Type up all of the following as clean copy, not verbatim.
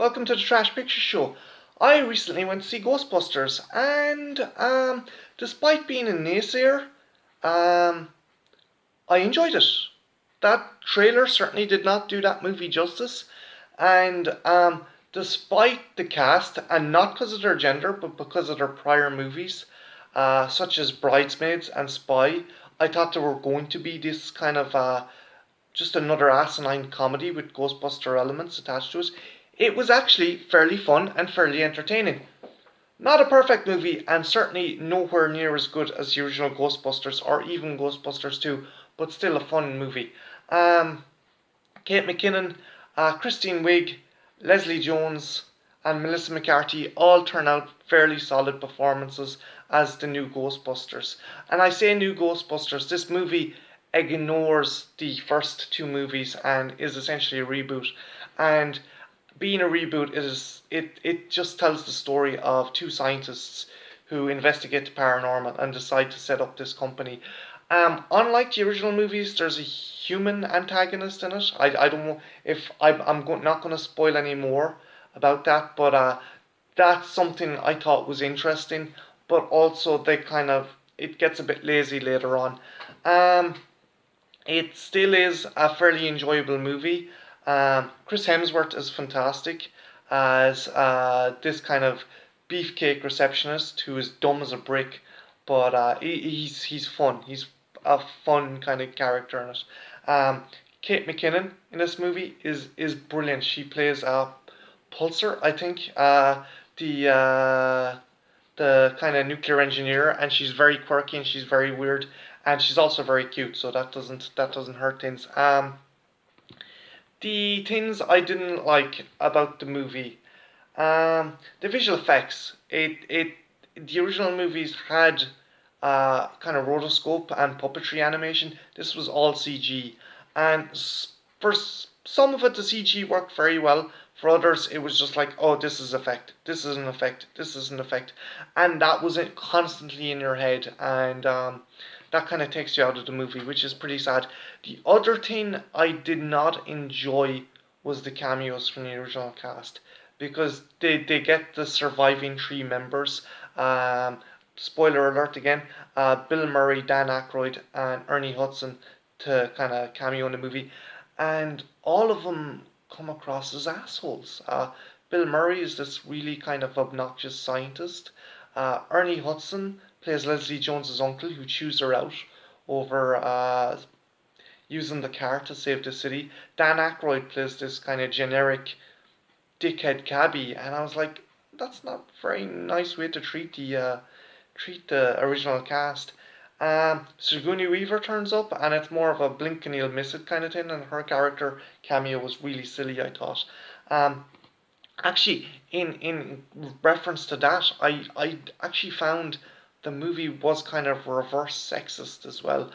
welcome to the Trash Picture Show. I recently went to see Ghostbusters, and despite being a naysayer, um, I enjoyed it. That trailer certainly did not do that movie justice, and despite the cast, and not because of their gender, but because of their prior movies, such as Bridesmaids and Spy, I thought they were going to be this kind of just another asinine comedy with Ghostbuster elements attached to it. It was actually fairly fun and fairly entertaining. Not a perfect movie, and certainly nowhere near as good as the original Ghostbusters or even Ghostbusters 2, but still a fun movie. Um, Kate McKinnon, Christine Wiig, Leslie Jones, and Melissa McCarthy all turn out fairly solid performances as the new Ghostbusters. And I say new Ghostbusters, this movie ignores the first two movies and is essentially a reboot. And being a reboot, it just tells the story of two scientists who investigate the paranormal and decide to set up this company. Unlike the original movies, there's a human antagonist in it. I don't know if not going to spoil any more about that, but that's something I thought was interesting. But also, it gets a bit lazy later on. Um, it still is a fairly enjoyable movie. Chris Hemsworth is fantastic as this kind of beefcake receptionist who is dumb as a brick, but he's fun. He's a fun kind of character in it. Kate McKinnon in this movie is brilliant. She plays Pulsar, I think, the the kind of nuclear engineer, and she's very quirky and she's very weird, and she's also very cute. So that doesn't hurt things. The things I didn't like about the movie, the visual effects. The original movies had kind of rotoscope and puppetry animation. This was all CG, and for some of it, the CG worked very well. For others, it was just like, oh, this is effect, this is an effect, this is an effect, and that was it constantly in your head, and that kind of takes you out of the movie, which is pretty sad. The other thing I did not enjoy was the cameos from the original cast because they get the surviving three members. Spoiler alert again, Bill Murray, Dan Aykroyd, and Ernie Hudson to kind of cameo in the movie, and all of them come across as assholes. Bill Murray is this really kind of obnoxious scientist. Ernie Hudson plays Leslie Jones's uncle who chews her out over using the car to save the city. Dan Aykroyd plays this kind of generic dickhead cabbie, and I was like, that's not a very nice way to treat the original cast. Sigourney Weaver turns up, and it's more of a blink and you'll miss it kind of thing, and her character cameo was really silly, I thought. Um, Actually, in reference to that, I actually found the movie was kind of reverse sexist as well.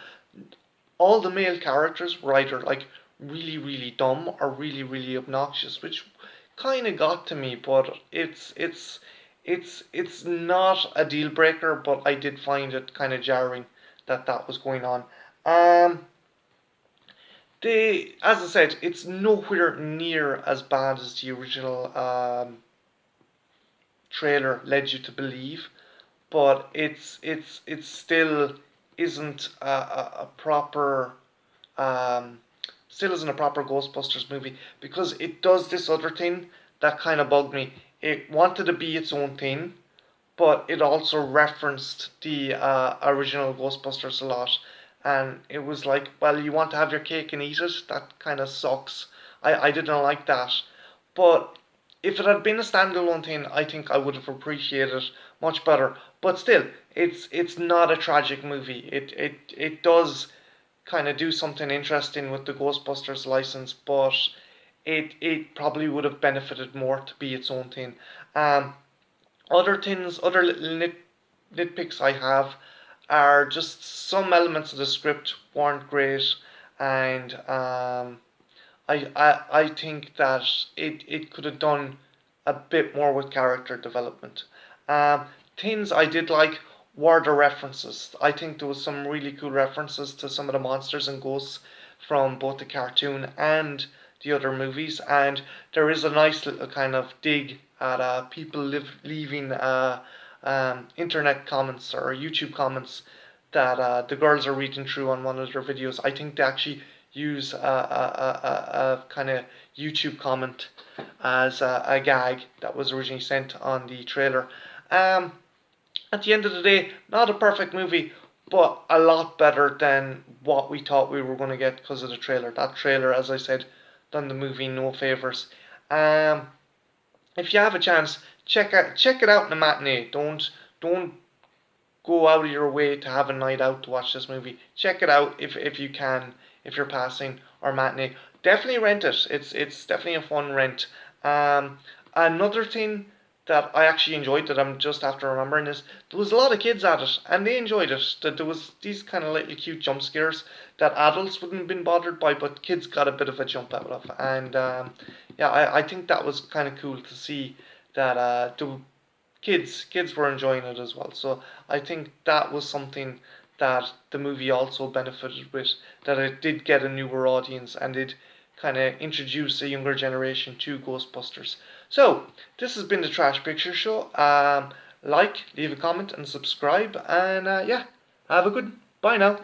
All the male characters were either like really really dumb or really really obnoxious, which kind of got to me. But it's not a deal breaker. But I did find it kind of jarring that that was going on. Um, as I said, it's nowhere near as bad as the original trailer led you to believe, but it's still isn't a proper um, still isn't a proper Ghostbusters movie because it does this other thing that kind of bugged me. It wanted to be its own thing, but it also referenced the original Ghostbusters a lot. And it was like, well, you want to have your cake and eat it? That kind of sucks. I didn't like that. But if it had been a standalone thing, I think I would have appreciated it much better. But still, it's not a tragic movie. It does kind of do something interesting with the Ghostbusters license, but it probably would have benefited more to be its own thing. Um, other little nitpicks I have are just some elements of the script weren't great, and I think that it could have done a bit more with character development. Um, Things I did like were the references. I think there was some really cool references to some of the monsters and ghosts from both the cartoon and the other movies, and there is a nice little kind of dig at people leaving internet comments or YouTube comments that the girls are reading through on one of their videos. I think they actually use a kind of YouTube comment as a gag that was originally sent on the trailer. Um, at the end of the day, not a perfect movie, but a lot better than what we thought we were going to get because of the trailer. That trailer, as I said, done the movie no favors. Um, if you have a chance, check it out in a matinee. Don't go out of your way to have a night out to watch this movie. Check it out if you can, if you're passing or matinee. Definitely rent it. It's definitely a fun rent. Another thing that I actually enjoyed that I'm just after remembering is there was a lot of kids at it and they enjoyed it. That there was these kind of little cute jump scares that adults wouldn't have been bothered by, but kids got a bit of a jump out of. And yeah, I think that was kind of cool to see that the kids were enjoying it as well. So I think that was something that the movie also benefited with, that it did get a newer audience and it kind of introduce a younger generation to Ghostbusters. So this has been the Trash Picture Show. Like, leave a comment, and subscribe. And yeah, have a good bye now.